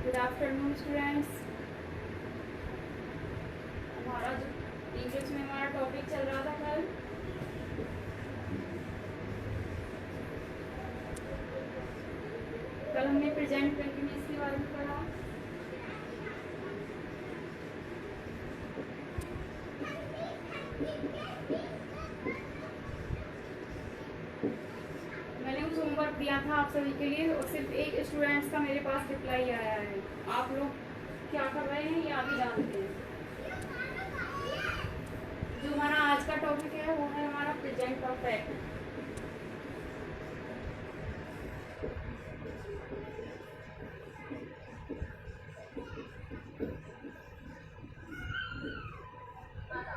Good afternoon students. हमारा जो English में हमारा टॉपिक चल रहा था कल हमने प्रेजेंट कंटिन्यूअस के बारे में पढ़ा। मैंने उस होमवर्क दिया था आप सभी के लिए और सिर्फ एक स्टूडेंट्स का मेरे पास रिप्लाई आया है। आप लोग क्या कर रहे हैं ये आप ही जानते हैं। जो हमारा आज का टॉपिक है वो है हमारा प्रेजेंट परफेक्ट।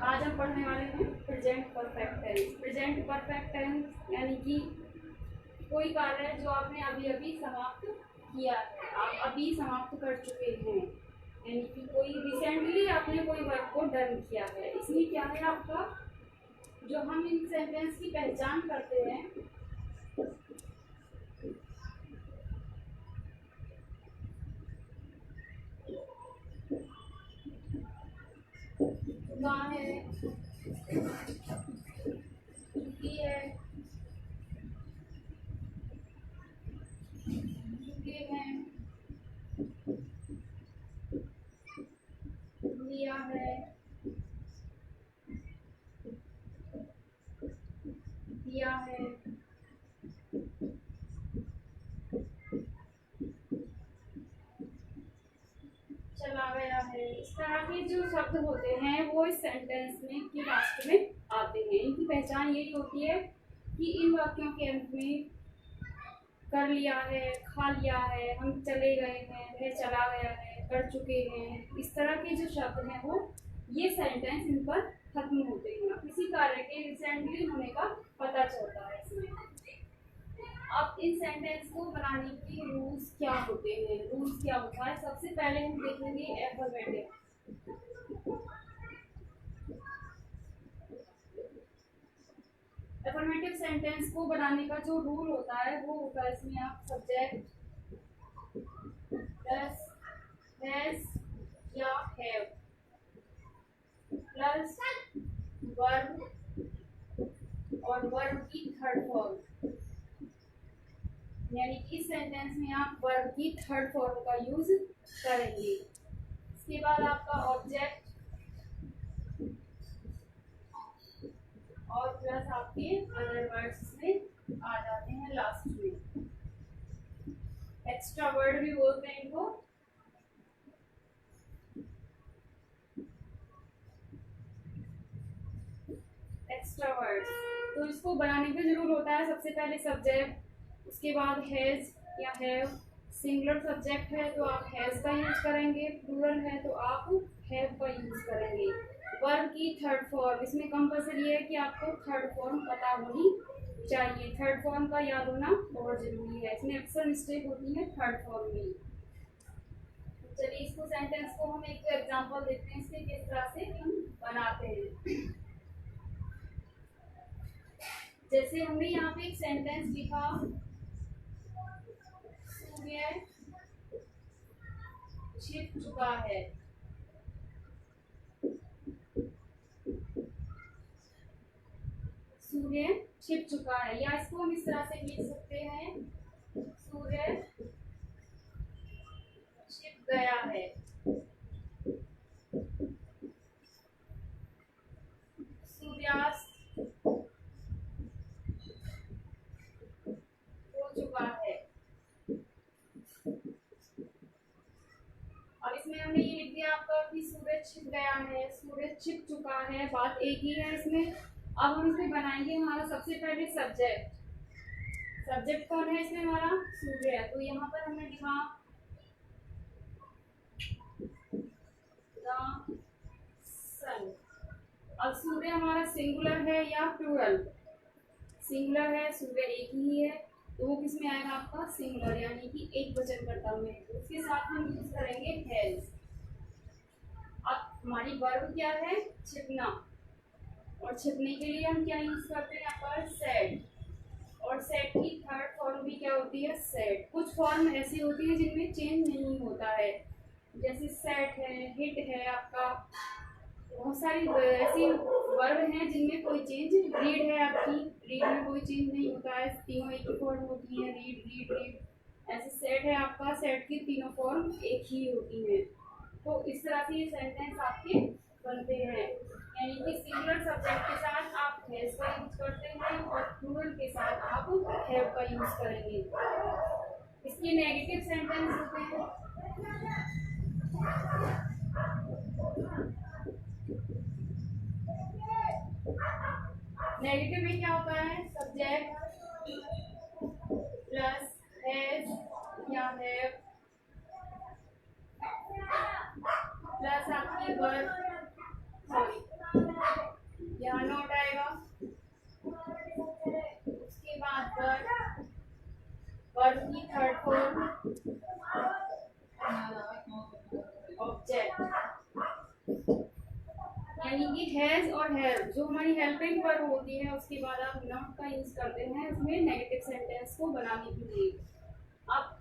आज हम पढ़ने वाले हैं present perfect tense. Present perfect tense यानी कि कोई कार्य है जो आपने अभी अभी समाप्त किया है, आप अभी समाप्त कर चुके हैं, यानी कि कोई रिसेंटली आपने कोई वर्क को डन किया है। इसमें क्या है आपका, जो हम इन सेंटेंस की पहचान करते हैं कहाँ है, चुकी है, चुके हैं, लिया है, दिया है, चला गया है। इस तरह के जो शब्द होते हैं वो इस सेंटेंस में के लास्ट में आते हैं। इनकी पहचान यही होती है कि इन वाक्यों के अंत में कर लिया है, खा लिया है, हम चले गए हैं, वह चला गया है, कर चुके हैं, इस तरह के जो शब्द हैं वो ये सेंटेंस इन पर खत्म होते हैं। किसी कार्य के रिसेंटली होने का पता चलता है इसमें। अब इन सेंटेंस को बनाने के रूल्स क्या होते हैं, रूल्स क्या होता है, सबसे पहले हम देखेंगे एफर्मेटिव। एफर्मेटिव सेंटेंस को बनाने का जो रूल होता है वो होता है, इसमें आप सब्जेक्ट प्लस हैज या हैव प्लस वर्ब और वर्ब की थर्ड फॉर्म, यानी कि इस सेंटेंस में आप वर्ब की थर्ड फॉर्म का यूज करेंगे। इसके बाद आपका ऑब्जेक्ट और प्लस आपके अदर वर्ड्स में आ जाते हैं लास्ट में। एक्स्ट्रा वर्ड भी बोलते हैं इनको। एक्स्ट्रा वर्ड्स तो इसको बनाने का जरूर होता है सबसे पहले सब्जेक्ट, उसके बाद हैज या हैव। सिंगुलर सब्जेक्ट है तो आप हैज का यूज करेंगे, प्लूरल है तो आप हैव का यूज करेंगे। वर्ब की थर्ड फॉर्म, इसमें कंपल्सरी है कि आपको थर्ड फॉर्म पता होनी चाहिए। थर्ड फॉर्म का याद होना बहुत जरूरी है, इसमें अक्सर मिस्टेक होती है थर्ड फॉर्म में। चलिए इसको सेंटेंस को हम एक एग्जांपल देखते हैं इसके किस तरह से हम बनाते हैं। जैसे हमने यहाँ पे एक सेंटेंस लिखा, सूर्य छिप चुका है। सूर्य छिप चुका है, या इसको हम इस तरह से लिख सकते हैं, सूर्य छिप गया है। सूर्यास्त हो चुका है। अब इसमें हमने ये लिख दिया आपका कि सूरज छिप गया है, सूरज छिप चुका है, बात एक ही है इसमें। अब हम इसमें बनाएंगे हमारा सबसे पहले सब्जेक्ट। सब्जेक्ट कौन है इसमें हमारा, सूर्य है, तो यहाँ पर हमने लिखा सन। अब सूर्य हमारा सिंगुलर है या प्लूरल, सिंगुलर है, सूर्य एक ही है तो वो किस में आएगा आपका सिंगुलर, यानी कि एक वचन करता में। उसके साथ हम यूज करेंगे हैज। अब हमारी वर्ब क्या है, छिपना, और छिपने के लिए हम क्या यूज करते हैं यहाँ पर सेड, और सेड की थर्ड फॉर्म भी क्या होती होती है सेट। कुछ फॉर्म ऐसी होती है जिनमें चेंज नहीं होता है, जैसे सेट है, हिट है आपका, बहुत सारी ऐसी वर्ब हैं जिनमें कोई चेंज, रीड है आपकी, रीड में कोई चेंज नहीं होता है, तीनों एक ही फॉर्म होती है, रीड रीड रीड। ऐसे सेट है आपका, सेट की तीनों फॉर्म एक ही होती हैं। तो इस तरह से ये सेंटेंस आपके बनते हैं, यानी कि सिंगुलर सब्जेक्ट के साथ आप हैज का यूज करते हैं और प्लूरल के साथ आप हैव का यूज करेंगे। इसके नेगेटिव सेंटेंस होते हैं। नेगेटिव में क्या होता है, सब्जेक्ट प्लस हैज या हैव प्लस आपकी वर्ब, सॉरी यहाँ नोट आएगा, उसके बाद वर्ब, वर्ब की थर्ड फॉर्म ऑब्जेक्ट, यानी कि हैज और हैव जो हमारी हेल्पिंग वर्ब होती है उसके बाद आप नॉट का यूज करते हैं उसमें नेगेटिव सेंटेंस को बनाने के लिए। अब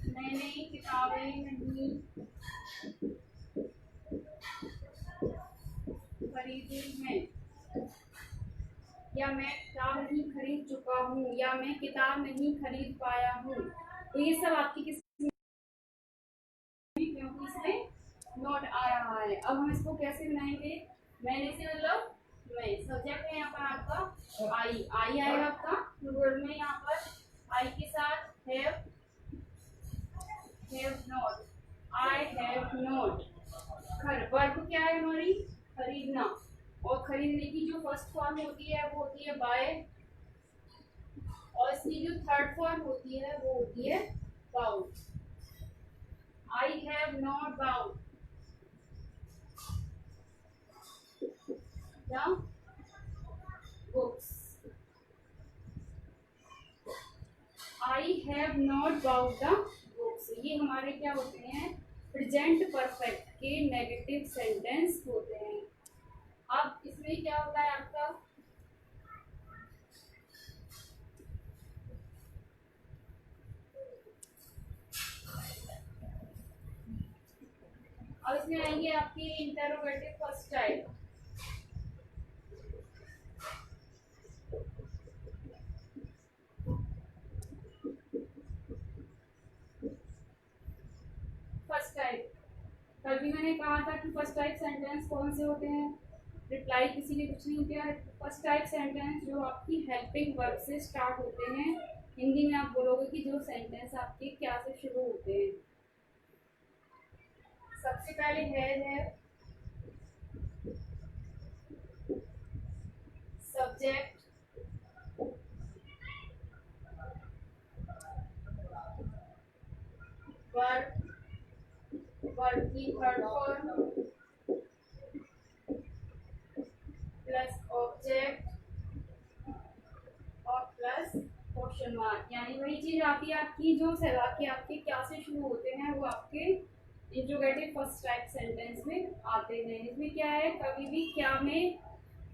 मैंने किताबें नहीं खरीदी हैं, या मैं किताब नहीं खरीद चुका हूँ, या मैं किताब नहीं खरीद पाया हूँ। तो ये सब आपकी किस, क्योंकि इसमें नॉट आ रहा है। अब हम इसको कैसे बनाएंगे, मैंने से मतलब मैं, सब्जेक्ट है यहाँ पर आपका आई, आई आएगा आपका प्लूरल में, यहाँ पर आई के साथ have not, I have not. Verb क्या है हमारी, खरीदना, और खरीदने की जो फर्स्ट फॉर्म होती है वो होती है बाय, और इसकी जो थर्ड फॉर्म होती है वो होती है bought. I have not bought the books, I have not bought the books. ये हमारे क्या होते हैं, प्रेजेंट परफेक्ट के नेगेटिव सेंटेंस होते हैं। अब इसमें क्या होता है आपका, अब इसमें आएंगे आपकी interrogative first type. First type, कल भी मैंने कहा था कि फर्स्ट टाइप सेंटेंस कौन से होते हैं, रिप्लाई किसी ने कुछ नहीं किया। फर्स्ट टाइप सेंटेंस जो आपकी हेल्पिंग वर्ब से स्टार्ट होते हैं, हिंदी में आप बोलोगे कि जो सेंटेंस आपके क्या से शुरू होते हैं। सबसे पहले है सब्जेक्ट, वर्ब, वर्ब की थर्ड फॉर्म प्लस ऑब्जेक्ट और प्लस क्वेश्चन मार्क, यानी वही चीज आती है आपकी जो वाक्य आपके क्या से शुरू होते हैं वो आपके इंट्रोगेटिव फर्स्ट टाइप सेंटेंस में आते हैं। इसमें क्या है, कभी भी क्या में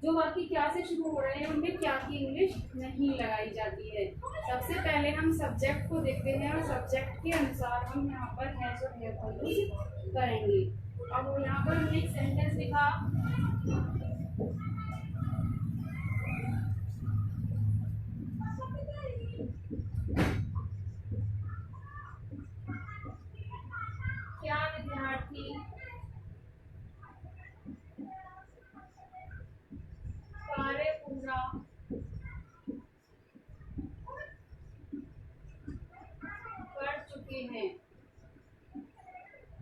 जो वाक्य क्या से शुरू हो रहे हैं उनमें क्या की इंग्लिश नहीं लगाई जाती है। सबसे पहले हम सब्जेक्ट को देखते हैं और सब्जेक्ट के अनुसार हम यहाँ पर हैज और हैव का यूज करेंगे। अब यहाँ पर हमने एक सेंटेंस लिखा, क्या विद्यार्थी कार्य पूरा कर चुके हैं,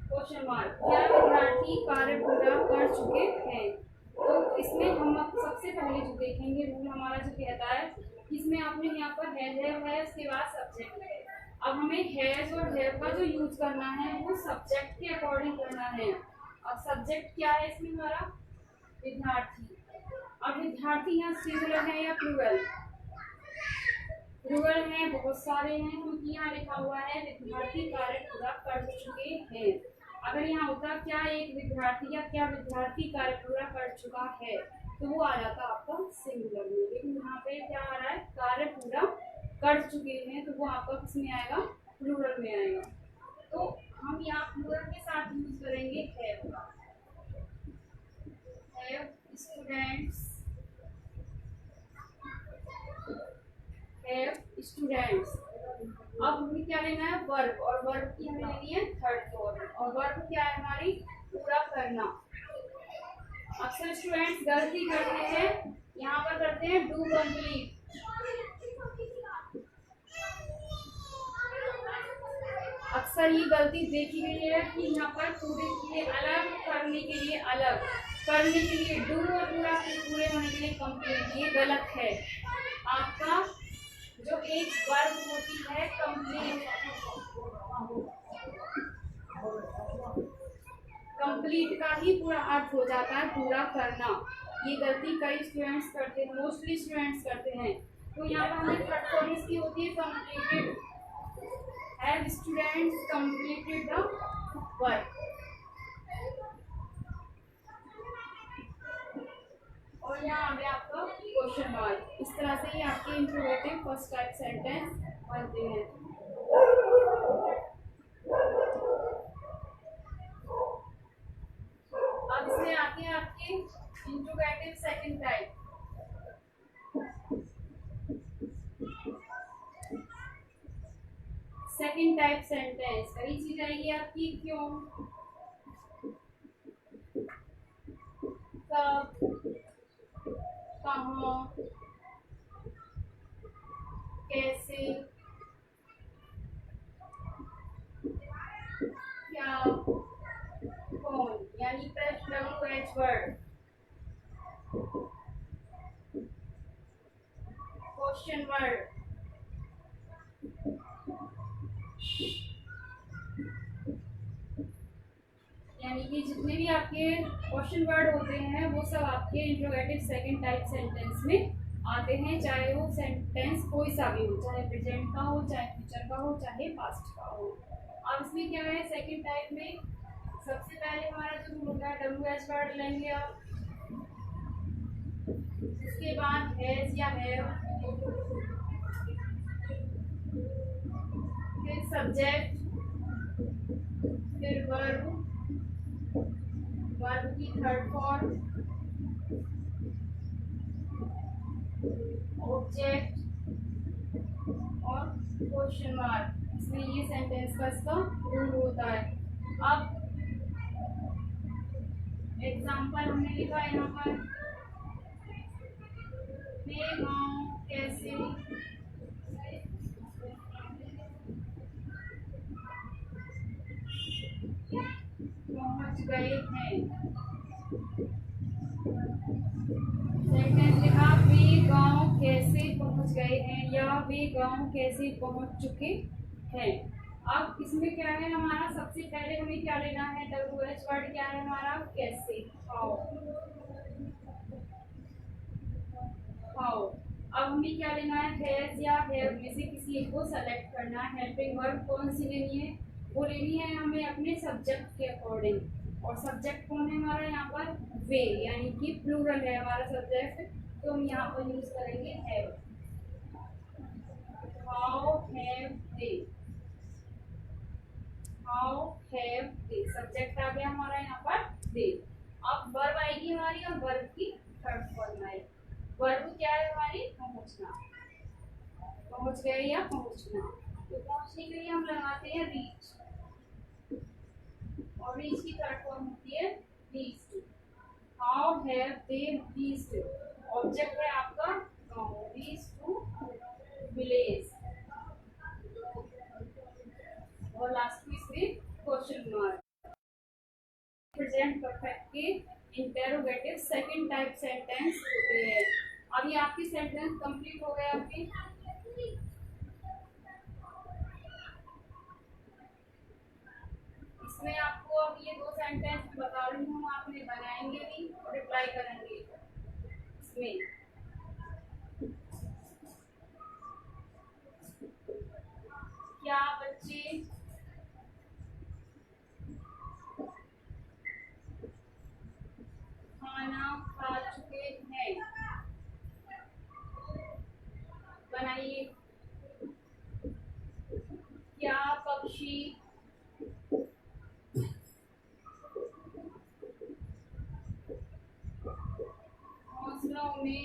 क्वेश्चन मार्क, क्या विद्यार्थी कार्य पूरा कर चुके हैं। तो इसमें हम सबसे पहले जो देखेंगे रूल हमारा जो कहता है, इसमें आपने यहाँ पर है उसके बाद सब्जेक्ट है। अब हमें हैज और हैव का जो यूज करना है वो सब्जेक्ट के अकॉर्डिंग करना है। अब सब्जेक्ट क्या है इसमें हमारा, विद्यार्थी। अब विद्यार्थी यहाँ सिंगुलर है या प्लूरल, प्लूरल हैं, बहुत सारे हैं, क्योंकि यहाँ लिखा हुआ है विद्यार्थी कार्य पूरा कर चुके हैं। अगर यहाँ होता क्या एक विद्यार्थी या क्या विद्यार्थी कार्य पूरा कर चुका है तो वो आ जाता आपका सिंगुलर में, लेकिन यहाँ पे क्या आ रहा है कार्य पूरा कर चुके हैं तो वो आपका किस में आएगा, प्लूरल में आएगा। तो हम यहाँ प्लूरल के साथ यूज करेंगे हैव स्टूडेंट्स, हैव स्टूडेंट्स। अब हमें क्या लेना है वर्ब, और वर्ब की हमें लेनी है थर्ड फॉर्म, और वर्ब क्या है हमारी पूरा करना। अक्सर स्टूडेंट्स गलती करते हैं, यहाँ पर करते हैं डू कंप्लीट। अक्सर ये गलती देखी गई है कि यहाँ पर पूरे के लिए अलग, करने के लिए अलग, करने के लिए डू और पूरा पूरे होने के लिए कंप्लीट, ये गलत है। आपका जो एक वर्ब होती है कंप्लीट, कंप्लीट का ही पूरा अर्थ हो जाता है पूरा करना। ये गलती कई स्टूडेंट्स करते हैं, मोस्टली स्टूडेंट्स करते हैं। तो यहाँ पर हमें थर्ड फॉर्म इसकी होती है completed, have students completed the work. और यहाँ आगे आपका क्वेश्चन मार्क। इस तरह से ही आपके इंट्रोगेटिव फर्स्ट टाइप सेंटेंस बनते हैं। अब इसमें आते हैं आपके interrogative second type. Second type sentence पहली चीज आएगी आपकी क्यों, कब, कहाँ, कैसे, क्या, कौन, यानी प्रश्न WH वर्ड, क्वेश्चन वर्ड, यानी कि जितने भी आपके क्वेश्चन वर्ड होते हैं वो सब आपके इंट्रोगेटिव सेकंड टाइप सेंटेंस में आते हैं, चाहे वो सेंटेंस कोई सा भी हो, चाहे प्रेजेंट का हो, चाहे फ्यूचर का हो, चाहे पास्ट का हो। अब इसमें क्या है सेकंड टाइप में, सबसे पहले हमारा जो होगा WH वर्ड लेंगे आप, इसके बाद हैज या हैव, फिर सब्जेक्ट, फिर वर्ब, वर्ब की थर्ड फॉर्म, ऑब्जेक्ट और क्वेश्चन मार्क। इसमें ये सेंटेंस का इसका रूल होता है। अब एग्जाम्पल हमने लिखा है यहाँ पर, वे गाँव कैसे पहुंच गए हैं। सेंटेंस लिखा वे गांव कैसे पहुंच गए हैं या वे गांव कैसे पहुंच चुके हैं। अब इसमें क्या है हमारा, सबसे पहले हमें क्या लेना है, WH वर्ड क्या है हमारा, कैसे, हाउ, हाउ। अब हमें क्या लेना है, हैज या हैव में से किसी एक को सेलेक्ट करना है। हेल्पिंग वर्ब कौन सी लेनी है, वो लेनी है हमें अपने सब्जेक्ट के अकॉर्डिंग, और सब्जेक्ट कौन है हमारा यहाँ पर, वे, यानी कि प्लूरल है हमारा सब्जेक्ट, तो हम यहाँ पर यूज करेंगे have. How have they, how have they, subject आ गया हमारा यहाँ पर दे। अब वर्ब आएगी हमारी, और वर्ब की थर्ड फॉर्म आएगी। वर्ब क्या है हमारी, पहुंचना, पहुंच गए या पहुंचना। तो पहुंचने के लिए हम लगाते हैं रीच, और रीच की थर्ड फॉर्म होती है reached. How have they reached, object है आपका गांव, रीच टू विलेज, और लास्ट में इसमें क्वेश्चन मार्क। प्रेजेंट परफेक्ट के इंटेरोगेटिव सेकंड टाइप सेंटेंस होते हैं। अब ये आपकी सेंटेंस कंप्लीट हो गए आपके। इसमें आपको अब ये दो सेंटेंस बता रही हूँ, आपने बनाएंगे भी और रिप्लाई करेंगे इसमें। क्या बच्चे खाना खा चुके हैं? बनाइए। क्या पक्षी घोंसलों में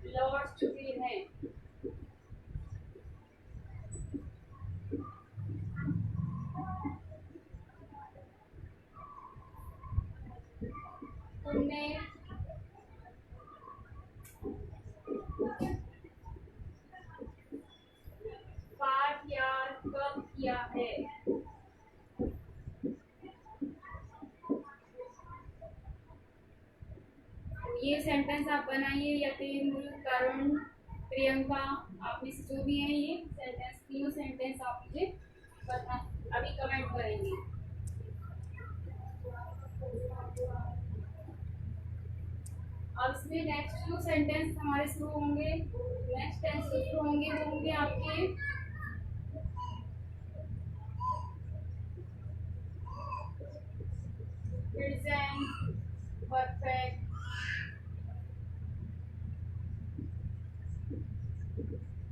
लौट चुके हैं? तुमने पाठ याद कब किया है? ये सेंटेंस आप बनाइए। यतीन्द्र, करुण, प्रियंका, आप में से जो भी हैं, ये सेंटेंस, तीनों सेंटेंस आप मुझे बता अभी कमेंट करेंगे। अब इसमें नेक्स्ट जो सेंटेंस हमारे शुरू होंगे, नेक्स्ट टेंस शुरू होंगे, वो होंगे आपके प्रेजेंट परफेक्ट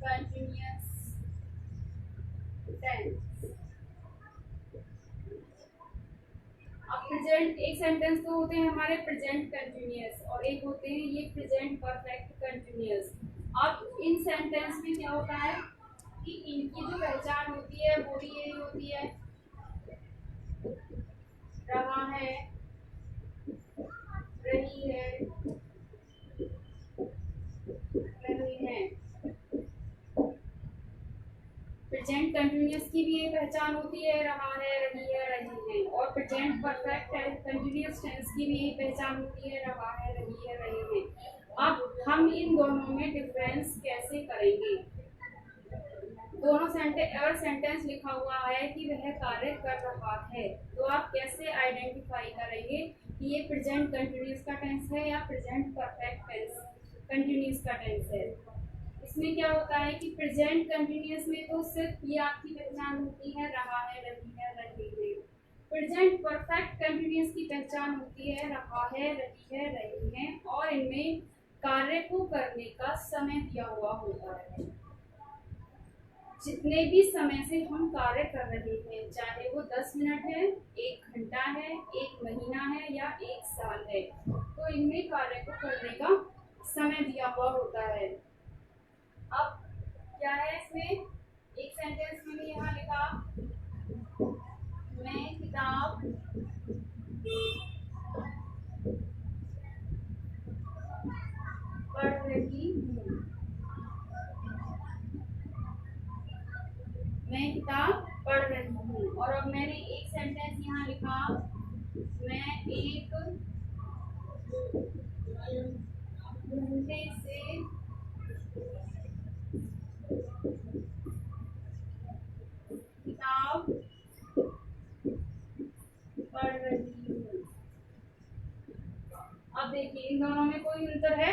कंटिन्यूअस टेंस। अब प्रेजेंट, एक सेंटेंस तो होते हैं हमारे प्रेजेंट कंटिन्यूअस और एक होते हैं ये प्रेजेंट परफेक्ट कंटिन्यूअस। अब इन सेंटेंस में क्या होता है कि इनकी जो पहचान होती है वो भी यही होती है, रहा है, रही है, रही है। प्रेजेंट कंटिन्यूअस की भी ये पहचान होती है, रहा है, रही है, रही है। और प्रेजेंट परफेक्ट कंटिन्यूअस टेंस की भी यही पहचान होती है, रहा है, रही है, रही है। अब हम इन दोनों में डिफरेंस कैसे करेंगे? दोनों सेंटेंस, अगर सेंटेंस लिखा हुआ है कि वह कार्य कर रहा है, तो आप कैसे आइडेंटिफाई करेंगे कि ये प्रेजेंट कंटिन्यूअस का टेंस है या प्रेजेंट परफेक्ट टेंस कंटिन्यूअस का टेंस है? इसमें क्या होता है कि प्रेजेंट कंटिन्यूअस में तो सिर्फ ये आपकी पहचान होती है, रहा है, रही है, रही है। प्रेजेंट परफेक्ट कंटिन्यूअस की पहचान होती है, रहा है, रही है, रही है, और इनमें कार्य को करने का समय दिया हुआ होता है। जितने भी समय से हम कार्य कर रहे हैं, चाहे वो 10 मिनट है, 1 घंटा है, 1 महीना है या 1 साल है, तो इनमें कार्य को करने का समय दिया हुआ होता है। अब क्या है इसमें, एक सेंटेंस में यहाँ लिखा, मैं किताब पढ़ रही हूँ। मैं किताब पढ़ रही हूँ। और अब मैंने एक सेंटेंस यहाँ लिखा, मैं 1 घंटे से किताब पढ़ रही हूँ। अब देखिए इन दोनों में कोई अंतर है?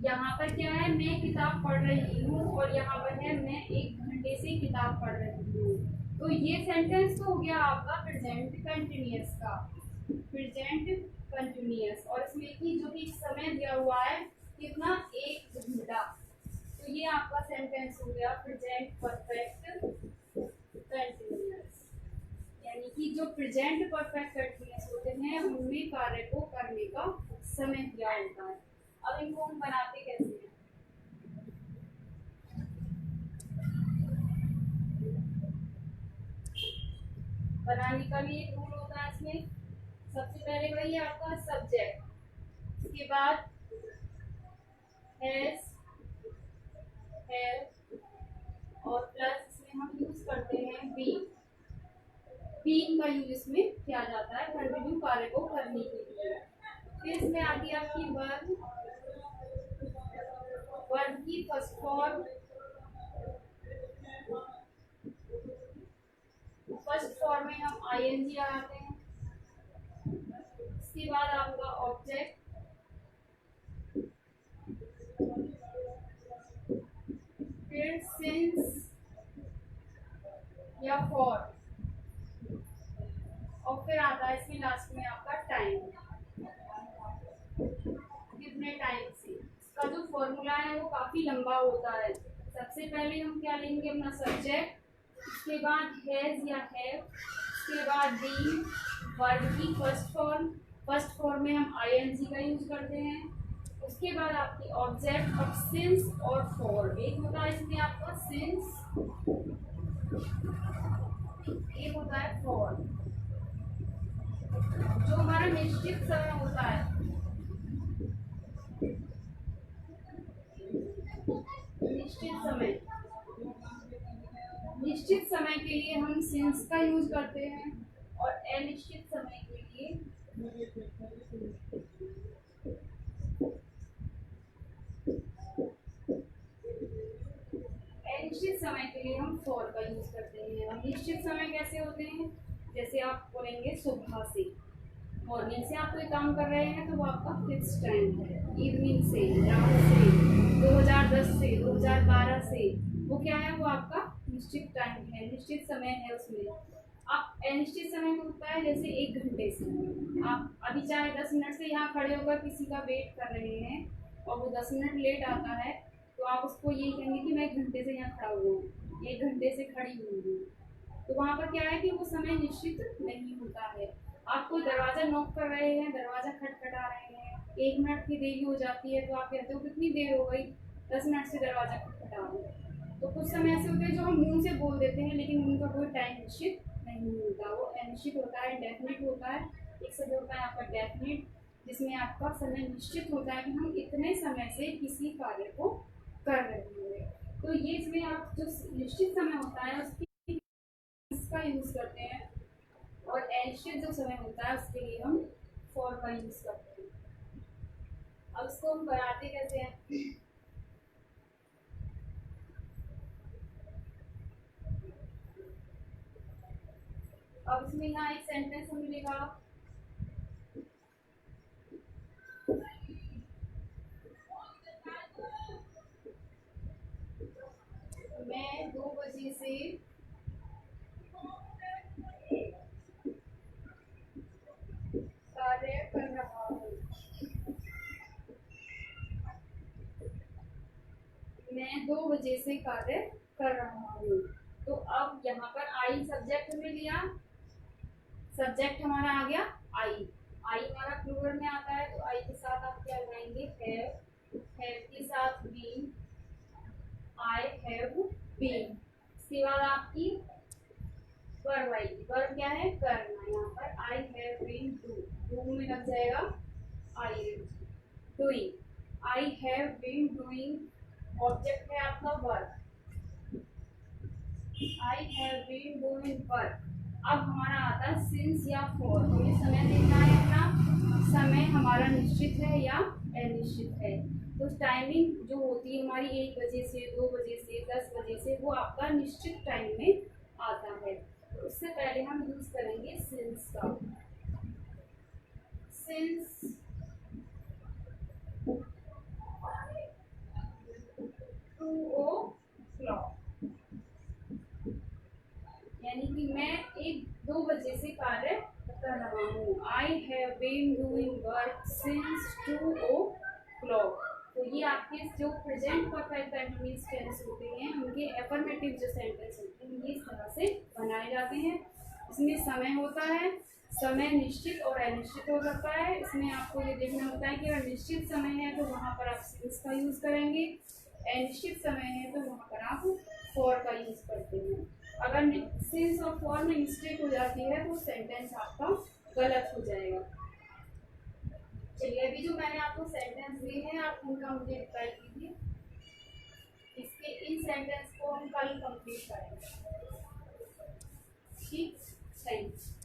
यहाँ पर क्या है, मैं किताब पढ़ रही हूँ, और यहाँ पर है मैं 1 घंटे से किताब पढ़ रही हूँ। तो ये सेंटेंस तो हो गया आपका प्रेजेंट कंटिन्यूअस का, प्रेजेंट कंटिन्यूअस, और इसमें की जो भी समय दिया हुआ है कितना, 1 घंटा। तो ये आपका सेंटेंस हो गया प्रेजेंट परफेक्ट कंटिन्यूअस। यानी कि जो प्रेजेंट परफेक्ट कंटिन्यूअस होते हैं उनमें कार्य को करने का समय दिया होता है। अब इनको हम बनाते कैसे हैं? बनाने का भी एक रूल होता है इसमें। सबसे पहले वही आपका सब्जेक्ट, उसके बाद हैज, हैव, और प्लस इसमें हम यूज करते हैं बीन। बीन का यूज इसमें किया जाता है कंटिन्यू कार्य को करने के लिए। फिर इसमें आती है आपकी वर्ब। वर्ब की फर्स्ट फॉर्म, फर्स्ट फॉर्म में हम आईएनजी लगाते हैं। इसके बाद आपका ऑब्जेक्ट, फिर सिंस या फॉर, और फिर आता है इसमें लास्ट में आपका टाइम, कितने टाइम से। इसका जो फॉर्मूला है वो काफी लंबा होता है। सबसे पहले हम क्या लेंगे, अपना सब्जेक्ट, उसके बाद हैज या हैव, उसके बाद बीइंग, वर्ब की फर्स्ट फॉर्म में हम आईएनजी का यूज करते हैं। उसके बाद आपकी ऑब्जेक्ट ऑफ सिंस और फॉर, एक होता है इसमें आपका सिंस, एक होता है फॉर। जो हमारा निश्चित समय होता है, निश्चित समय के लिए हम सिंस का यूज करते हैं, और अनिश्चित समय के लिए हम फॉर का यूज करते हैं। और निश्चित समय कैसे होते हैं, जैसे आप बोलेंगे सुबह से, मॉर्निंग से आप कोई काम कर रहे हैं तो वो आपका फिक्स टाइम है। इवनिंग से, रात से, 2010 से, 2012 से, वो क्या है, वो आपका निश्चित टाइम है, निश्चित समय है उसमें। आप अनिश्चित समय में होता है जैसे 1 घंटे से, आप अभी चाहे 10 मिनट से यहाँ खड़े होकर किसी का वेट कर रहे हैं और वो 10 मिनट लेट आता है, तो आप उसको यही कहेंगे कि मैं 1 घंटे से यहाँ खड़ा हुआ हूँ, 1 घंटे से खड़ी हुई हूँ। तो वहाँ पर क्या है कि वो समय निश्चित नहीं होता है। आप कोई दरवाजा नॉक कर रहे हैं, दरवाजा खटखटा रहे हैं, 1 मिनट की देरी हो जाती है तो आप कहते हो कितनी देर हो गई, 10 मिनट से दरवाजा खटखटा रहा है। तो कुछ समय ऐसे होते हैं जो हम मुंह से बोल देते हैं लेकिन उनका कोई टाइम निश्चित नहीं होता, वो अनिश्चित होता है, डेफिनेट होता है। एक समय होता है आपका डेफिनेट, जिसमें आपका समय निश्चित होता है कि हम इतने समय से किसी कार्य को कर रहे हैं। तो ये इसमें आप जो निश्चित समय होता है उसकी इसका यूज करते हैं, और अनिश्चित जो समय होता है उसके लिए हम फॉर का यूज करते हैं। अब इसको हम बनाते कैसे हैं, अब इसमें यहाँ एक सेंटेंस हमें मिलेगा, मैं 2 बजे से कार्य कर रहा हूँ, मैं 2 बजे से कार्य कर रहा हूँ। तो अब यहाँ पर आई सब्जेक्ट में लिया, सब्जेक्ट हमारा आ गया आई, आई हमारा प्लूरल में आता है, तो आई के साथ आप क्या लगाएंगे, हैव के साथ बीन, आई हैव बीन। इसके बाद आपकी वर्ब आएगी, वर्ब क्या है, करना। यहाँ पर आई हैव बीन डू में लग जाएगा I doing, I have been doing, object है आपका verb, I have been doing work. अब हमारा आता है सिंस या फॉर, हमें समय देखना है अपना, समय हमारा निश्चित है या अनिश्चित है। तो टाइमिंग जो होती है हमारी 1 बजे से, 2 बजे से, 10 बजे से, वो आपका निश्चित टाइम में आता है। तो उससे पहले हम यूज करेंगे सिंस का, सिंस 2 o'clock, यानी कि मैं 1-2 बजे से कार्य कर रहा हूँ। I have been doing work since 2 o'clock। तो ये आपके जो प्रेजेंट परफेक्ट कंटिन्यूअस टेंस होते हैं, उनके एफर्मेटिव जो सेंटेंस होते हैं, ये इस तरह से बनाए जाते हैं। इसमें समय होता है, समय निश्चित और अनिश्चित हो सकता है। इसमें आपको ये देखना होता है कि अगर निश्चित समय है तो वहाँ पर आप सिंस का यूज करेंगे, अनिश्चित समय है तो वहाँ पर आप फॉर का यूज करते हैं। अगर सिंस और फॉर में मिस्टेक हो जाती है तो सेंटेंस आपका गलत हो जाएगा। चलिए, अभी जो मैंने आपको सेंटेंस दिए हैं आप उनका मुझे रिप्लाई कीजिए। इसके इन सेंटेंस को हम कल कंप्लीट करेंगे। ठीक, थैंक्स।